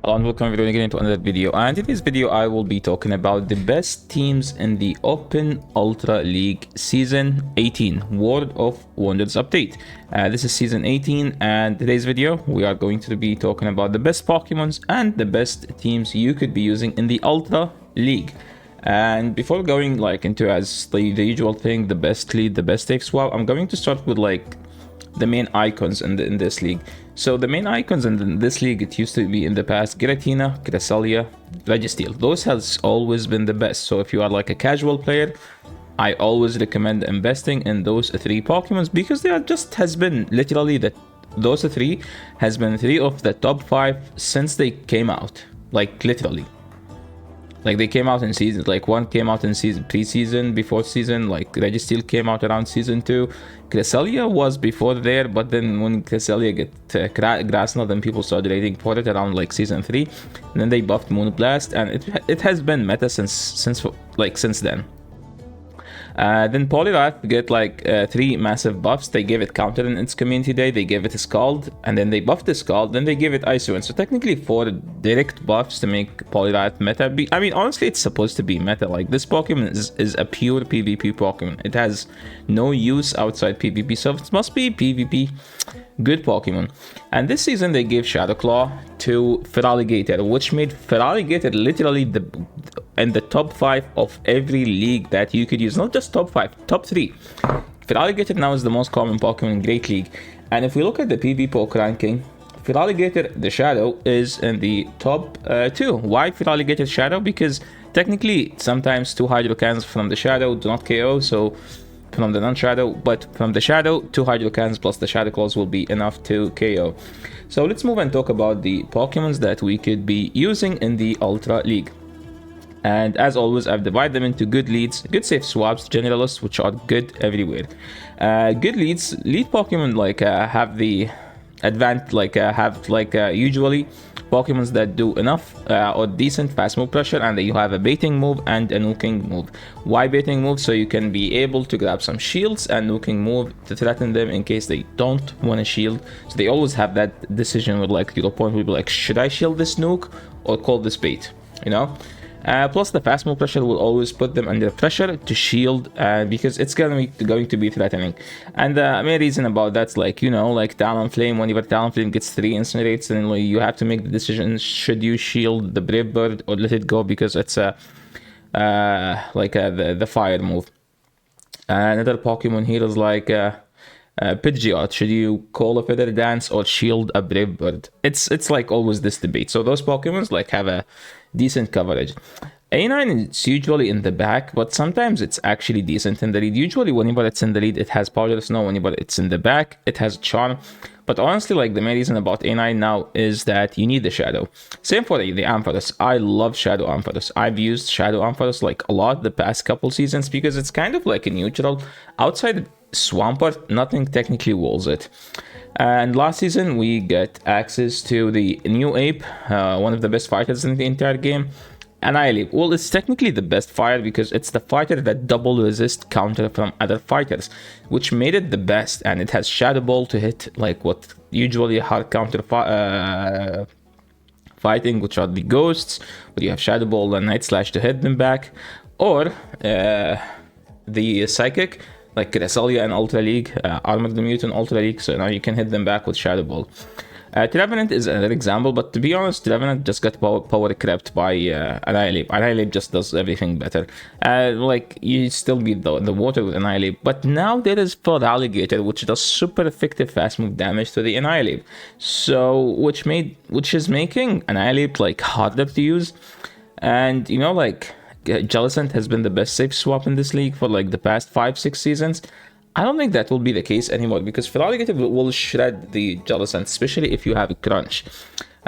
Hello and welcome everyone again to another video, and in this video I will be talking about the best teams in the Open Ultra League Season 18 World of Wonders update. This is Season 18, and today's video we are going to be talking about the best Pokemons and the best teams you could be using in the Ultra League. And before going into as the usual thing, the best lead, the best take swap, I'm going to start with the main icons in this league. So the main icons in this league, it used to be in the past Giratina, Cresselia, Registeel. Those has always been the best. So if you are like a casual player, I always recommend investing in those three Pokemons because they are just has been literally those three has been three of the top 5 since they came out. Like literally. Like they came out in season, like one came out in season pre-season, before season, like Registeel came out around season 2. Cresselia was before there, but then when Cresselia get Grassnell, then people started rating for it around like season 3. And then they buffed Moonblast, and it has been meta since then. Then Poliwrath get 3 massive buffs. They gave it Counter in its community day, they gave it a Scald, and then they buffed the Scald, then they gave it Ice. So technically 4 direct buffs to make Poliwrath meta. I mean, honestly, it's supposed to be meta. Like, this Pokemon is a pure PvP Pokemon. It has no use outside PvP, so it must be PvP good Pokemon. And this season they gave Shadow Claw to Feraligatr, which made Feraligatr literally in the top 5 of every league that you could use. Not just top 5, top 3. Feraligatr now is the most common Pokemon in Great League. And if we look at the PvP Poke ranking, Feraligatr, the Shadow, is in the top 2. Why Feraligatr Shadow? Because technically sometimes 2 Hydro Cans from the Shadow do not KO, so from the non-Shadow, but from the Shadow, 2 Hydro Cans plus the Shadow Claws will be enough to KO. So let's move and talk about the Pokemons that we could be using in the Ultra League. And as always, I've divided them into good leads, good safe swaps, generalists, which are good everywhere. Good leads, lead Pokemon have the advantage, usually Pokemons that do enough or decent fast move pressure, and you have a baiting move and a nuking move. Why baiting move? So you can be able to grab some shields, and nuking move to threaten them in case they don't want to shield. So they always have that decision with your opponent will be like, should I shield this nuke or call this bait? You know? Plus the fast move pressure will always put them under pressure to shield, because it's going to be threatening. And the main reason about that's Talonflame. Whenever Talonflame gets 3 incinerates, then you have to make the decision: should you shield the Brave Bird or let it go because it's the fire move. Another Pokemon here is Pidgeot. Should you call a Feather Dance or shield a Brave Bird? It's always this debate. So those Pokemons have a decent coverage. A9 is usually in the back, but sometimes it's actually decent in the lead. Usually whenever it's in the lead, it has Powder Snow. Whenever it's in the back, it has Charm. But honestly, the main reason about A9 now is that you need the Shadow. Same for the Ampharos. I love Shadow Ampharos. I've used Shadow Ampharos a lot the past couple seasons because it's kind of like a neutral. Outside Swampert, nothing technically walls it. And last season we get access to the new ape, one of the best fighters in the entire game, Annihilate. Well, it's technically the best fighter because it's the fighter that double resist counter from other fighters, which made it the best. And it has Shadow Ball to hit what usually hard counter fighting, which are the ghosts, but you have Shadow Ball and Night Slash to hit them back, or the Psychic, like Cresselia and Ultra League, Armored the Mutant Ultra League, so now you can hit them back with Shadow Ball. Trevenant is another example, but to be honest, Trevenant just got power crept by Annihilate. Annihilate just does everything better. You still beat the water with Annihilate, but now there is Feraligatr, which does super effective fast move damage to the Annihilate. So, which is making Annihilate harder to use, and Jellicent has been the best safe swap in this league for the past 5-6 seasons. I don't think that will be the case anymore because Feraligatr will shred the Jellicent, especially if you have a crunch.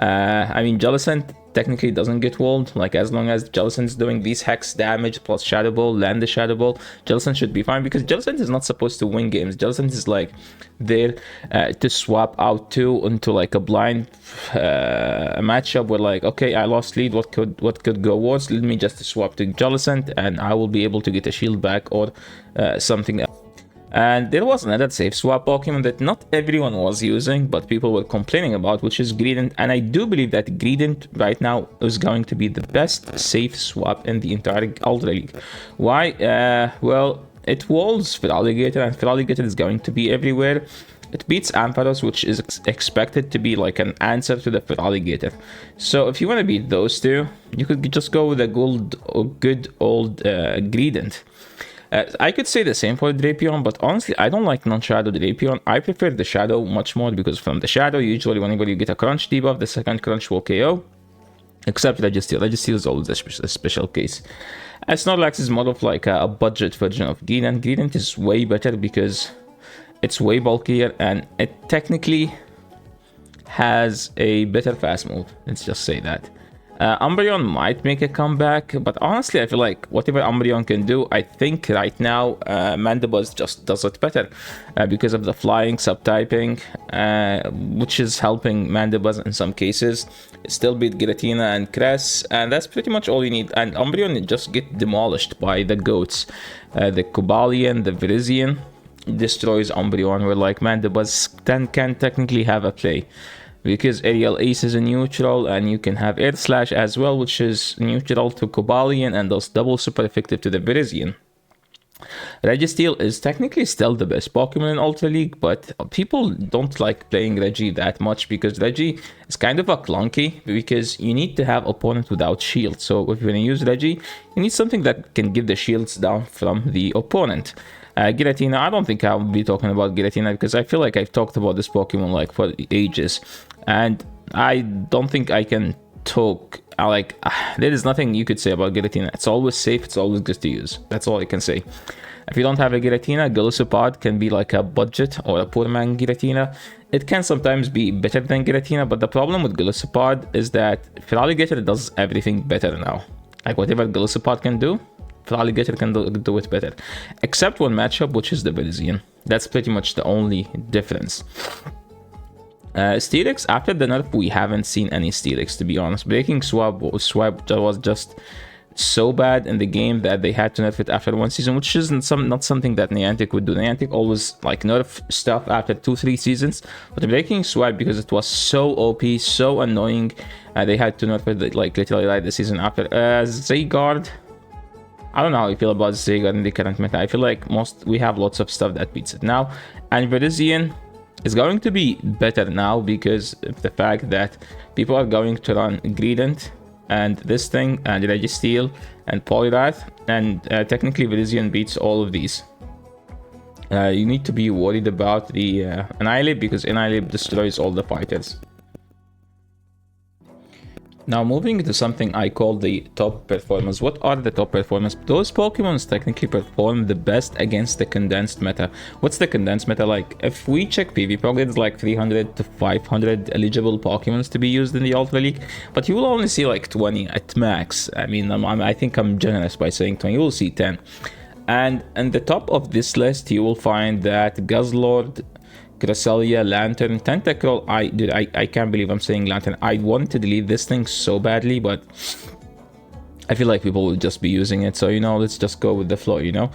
Jellicent technically doesn't get walled. As long as Jellicent is doing these hex damage plus Shadow Ball, land the Shadow Ball, Jellicent should be fine because Jellicent is not supposed to win games. Jellicent is there to swap out into a blind matchup where okay, I lost lead, what could go worse? Let me just swap to Jellicent and I will be able to get a shield back or something else. And there was another safe swap Pokemon that not everyone was using, but people were complaining about, which is Greedent. And I do believe that Greedent right now is going to be the best safe swap in the entire Ultra League. Why? Well, it walls Feraligatr, and Feraligatr is going to be everywhere. It beats Ampharos, which is expected to be like an answer to the Feraligatr. So if you want to beat those two, you could just go with a good old Greedent. I could say the same for Drapion, but honestly, I don't like non-shadow Drapion. I prefer the shadow much more because from the shadow, usually whenever you get a crunch debuff, the second crunch will KO. Except Registeel. Registeel is always a special case. Snorlax is more of like a budget version of Greedent. Greedent is way better because it's way bulkier and it technically has a better fast move. Let's just say that. Umbreon might make a comeback, but honestly, I feel like whatever Umbreon can do, I think right now Mandibuzz just does it better because of the flying subtyping, which is helping Mandibuzz in some cases. Still beat Giratina and Cress, and that's pretty much all you need. And Umbreon just get demolished by the goats. The Cobalion, the Virizion destroys Umbreon, where like Mandibuzz can technically have a play. Because Aerial Ace is a neutral, and you can have Air Slash as well, which is neutral to Cobalion and does double super effective to the Virizion. Registeel is technically still the best Pokemon in Ultra League, but people don't like playing Reggie that much because Reggie is kind of a clunky because you need to have opponent without shield. So if you're going to use Reggie, you need something that can give the shields down from the opponent. Giratina, I don't think I'll be talking about Giratina because I feel like I've talked about this Pokemon like for ages. And I don't think I can talk, there is nothing you could say about Giratina. It's always safe, it's always good to use. That's all I can say. If you don't have a Giratina, Golisopod can be like a budget or a poor man Giratina. It can sometimes be better than Giratina, but the problem with Golisopod is that Feraligatr does everything better now. Like whatever Golisopod can do, Feraligatr can do it better. Except one matchup, which is the Virizion. That's pretty much the only difference. Steelix, after the nerf, we haven't seen any Steelix, to be honest. Breaking Swap was just so bad in the game that they had to nerf it after one season, which isn't not something that Niantic would do. Niantic always like nerf stuff after 2-3 seasons, but Breaking Swap, because it was so OP, so annoying, they had to nerf it like literally like the season after. Zygarde, I don't know how you feel about Zygarde in the current meta. I feel like we have lots of stuff that beats it now, and Virizion is going to be better now because of the fact that people are going to run Greedent and this thing and Registeel and Poliwrath, and technically Virizion beats all of these. You need to be worried about the Annihilate because Annihilate destroys all the fighters. Now moving to something I call the top performers. What are the top performers? Those Pokemons technically perform the best against the condensed meta. What's the condensed meta like? If we check PvP, there's like 300 to 500 eligible Pokemons to be used in the Ultra League, but you will only see like 20 at max. I mean, I think I'm generous by saying 20. You will see 10. And in the top of this list, you will find that Guzzlord, Cresselia, Lantern, Tentacruel. I can't believe I'm saying Lantern. I want to delete this thing so badly, but I feel like people will just be using it. So, you know, let's just go with the flow, you know.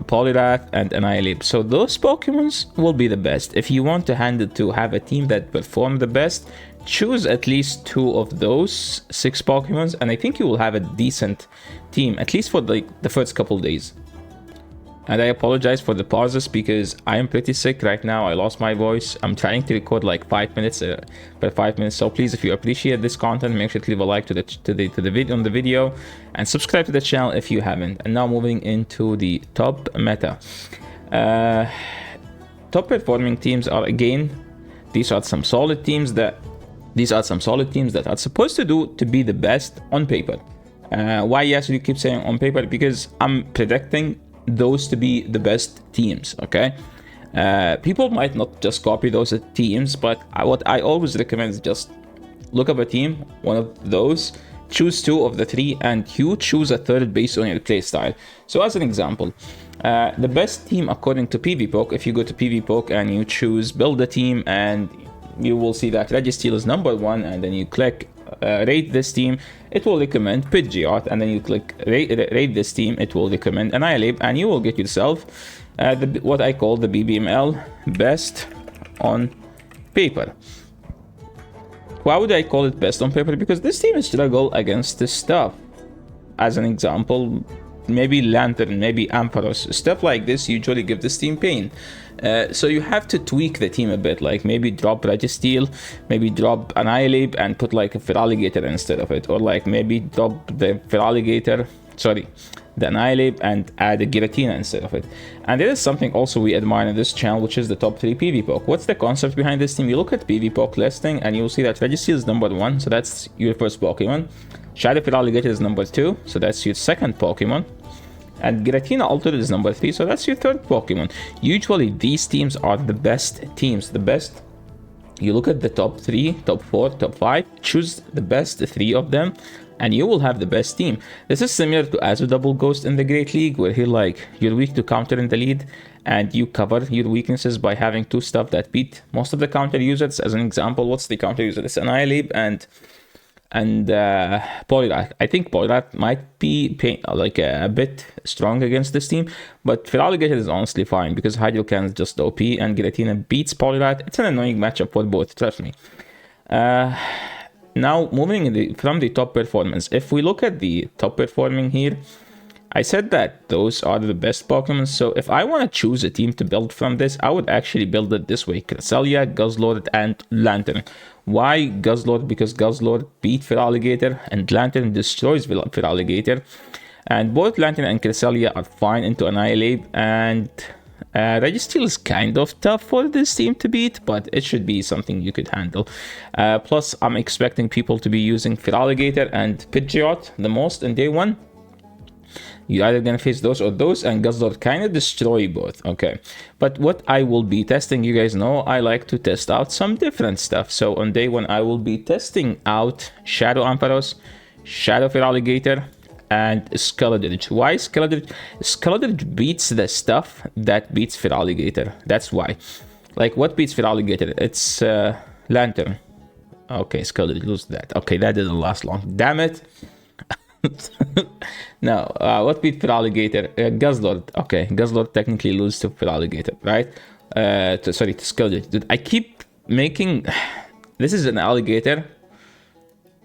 Poliwrath and Annihilate. So those Pokemons will be the best. If you want to have a team that perform the best, choose at least 2 of those 6 Pokemons, and I think you will have a decent team, at least for the first couple days. And I apologize for the pauses because I am pretty sick right now. I lost my voice. I'm trying to record like 5 minutes per 5 minutes. So please, if you appreciate this content, make sure to leave a like to the video and subscribe to the channel if you haven't. And now moving into the top meta. Top performing teams are, again, these are some solid teams that are supposed to be the best on paper. Why yes, we keep saying on paper? Because I'm predicting those to be the best teams. Okay, people might not just copy those teams, but what I always recommend is just look up a team, one of those, choose 2 of the 3, and you choose a third based on your playstyle. So as an example, the best team according to PvPoke, if you go to PvPoke and you choose build a team, and you will see that Registeel is number 1, and then you click rate this team, it will recommend Pidgeot, and then you click rate this team, it will recommend Annihilate, and you will get yourself what I call the BBML best on paper. Why would I call it best on paper? Because this team struggle against this stuff. As an example, maybe Lantern, maybe Ampharos, stuff like this usually give this team pain. So you have to tweak the team a bit, like maybe drop Registeel, maybe drop Annihilate and put like a Feraligator instead of it, or like maybe drop the Feraligator, sorry, the Annihilate and add a Giratina instead of it. And there is something also we admire in this channel, which is the top 3 PvPoke. What's the concept behind this team? You look at PvPoke listing and you'll see that Registeel is number 1, so that's your first Pokemon. Shadow Feraligator is number 2, so that's your second Pokemon. And Giratina Altered is number 3, so that's your third Pokemon. Usually these teams are the best teams, the best. You look at the top 3, top 4, top 5, choose the best 3 of them, and you will have the best team. This is similar to Azu Double Ghost in the Great League, where you're weak to counter in the lead, and you cover your weaknesses by having 2 stuff that beat most of the counter users. As an example, what's the counter user? It's Annihilate and Poliwrath. I think Poliwrath might be a bit strong against this team, but Feraligator is honestly fine because Hydrocan is just OP and Giratina beats Poliwrath. It's an annoying matchup for both, trust me. Now moving from the top performance, if we look at the top performing here, I said that those are the best Pokemon, so if I want to choose a team to build from this, I would actually build it this way: Cresselia, Guzzlord, and Lantern. Why Guzzlord? Because Guzzlord beat Feraligator and Lantern destroys Feraligator. And both Lantern and Cresselia are fine into Annihilate, and Registeel is kind of tough for this team to beat, but it should be something you could handle. Plus, I'm expecting people to be using Feraligator and Pidgeot the most in day 1. You're either gonna face those or those, and Guzzlord kind of destroy both, okay? But what I will be testing, you guys know I like to test out some different stuff. So on day 1, I will be testing out Shadow Ampharos, Shadow Feraligator, and Skeledirge. Why Skeledirge? Skeledirge beats the stuff that beats Feraligator. That's why. Like, what beats Feraligator? It's Lantern. Okay, Skeledirge loses that. Okay, that didn't last long. Damn it. No, what beat Feraligator? Guzzlord. Okay, Guzzlord technically loses to Feraligator, right? Sorry, to Skeledirge. Dude, I keep making... This is an alligator.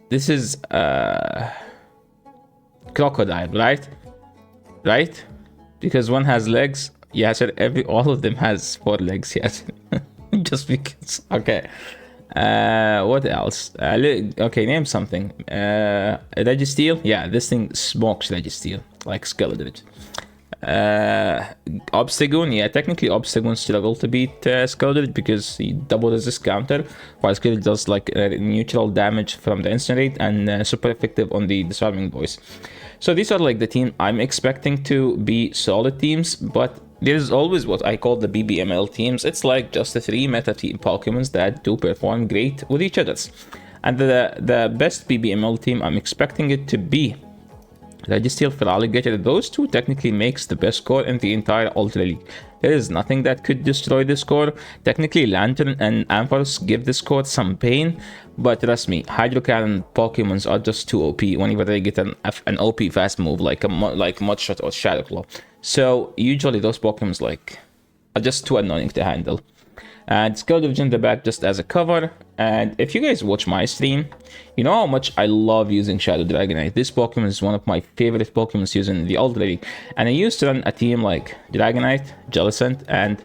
This is crocodile, right? Right? Because one has legs. Yeah, so all of them has 4 legs. Yes, just because. Okay. What else? Okay, name something. Registeel. Yeah, this thing smokes Registeel like Skeledirge. Obstagoon. Yeah, technically Obstagoon struggle to beat Skeledirge because he double resist counter, while Skeledirge does like neutral damage from the Incinerate and super effective on the Disarming Voice. So these are like the team I'm expecting to be solid teams, but there is always what I call the BBML teams. It's like just the 3 meta team Pokemons that do perform great with each other. And the best BBML team, I'm expecting it to be Registeel, Feraligator. Those 2 technically makes the best score in the entire Ultra League. There is nothing that could destroy the score. Technically, Lantern and Ampharos give the score some pain, but trust me, Hydrocan Pokemons are just too OP whenever they get an OP fast move like Mudshot or Shadow Claw. So usually those Pokemons are just too annoying to handle. And Skeledirge in the back just as a cover. And if you guys watch my stream, you know how much I love using Shadow Dragonite. This Pokemon is one of my favorite Pokemons used in the Ultra League. And I used to run a team like Dragonite, Jellicent, and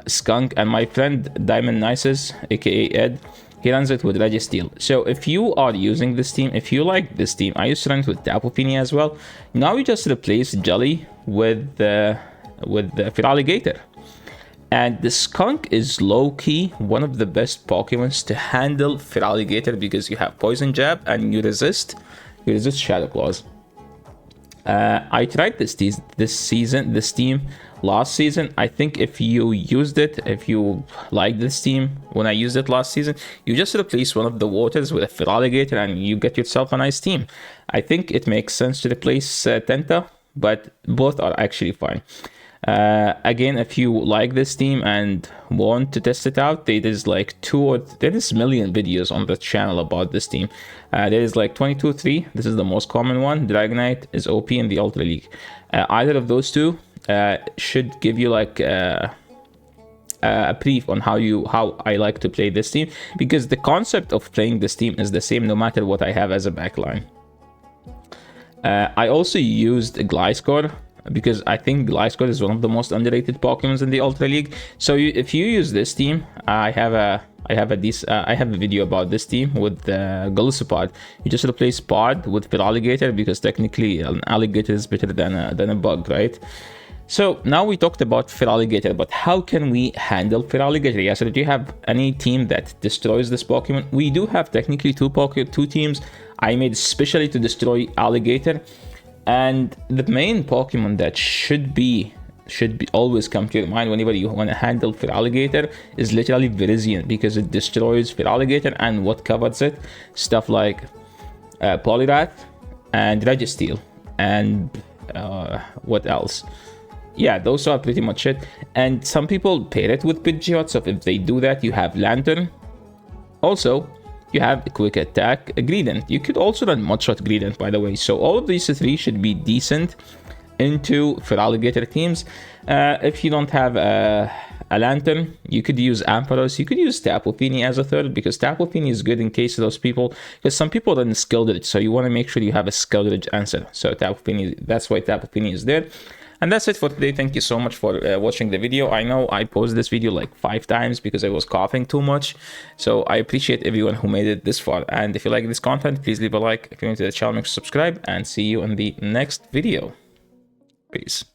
Skunk. And my friend Diamond Nices, aka Ed, he runs it with Registeel. So if you are using this team, if you like this team, I used to run it with Tapu Fini as well. Now we just replace Jelly with the Feraligator. And the Skunk is low-key one of the best Pokemons to handle Feraligator because you have Poison Jab and you resist Shadow Claws. I tried this team last season. I think if you used it, if you like this team, when I used it last season, you just replace one of the waters with a Feraligator and you get yourself a nice team. I think it makes sense to replace Tenta, but both are actually fine. Again, if you like this team and want to test it out, there is like there is a million videos on the channel about this team. There is like 22-3. This is the most common one. Dragonite is OP in the Ultra League. Either of those 2, should give you like a brief on how I like to play this team, because the concept of playing this team is the same no matter what I have as a backline. I also used Gliscor because I think Gliscor is one of the most underrated Pokemons in the Ultra League. So if you use this team, I have a video about this team with Golisopod. You just replace Pod with Feraligatr because technically an alligator is better than a bug, right? So now we talked about Feraligatr, but how can we handle Feraligatr? Yeah, so do you have any team that destroys this Pokemon? We do have technically two teams I made especially to destroy Alligator. And the main Pokemon that should be always come to your mind whenever you want to handle Feraligatr is literally Virizion, because it destroys Feraligatr and what covers it, stuff like Poliwrath and Registeel, and what else? Yeah, those are pretty much it. And some people pair it with Pidgeot, so if they do that, you have Lantern. Also, you have Quick Attack Greedent. You could also run Mudshot Greedent, by the way. So all of these three should be decent into Feraligatr teams. If you don't have a Lantern, you could use Ampharos. You could use Tapu Fini as a third, because Tapu Fini is good in case of those people, because some people run Skildred, so you want to make sure you have a Skildred answer. So Tapu Fini, that's why Tapu Fini is there. And that's it for today. Thank you so much for watching the video. I know I paused this video like 5 times because I was coughing too much. So I appreciate everyone who made it this far. And if you like this content, please leave a like. If you're new to the channel, make sure to subscribe. And see you in the next video. Peace.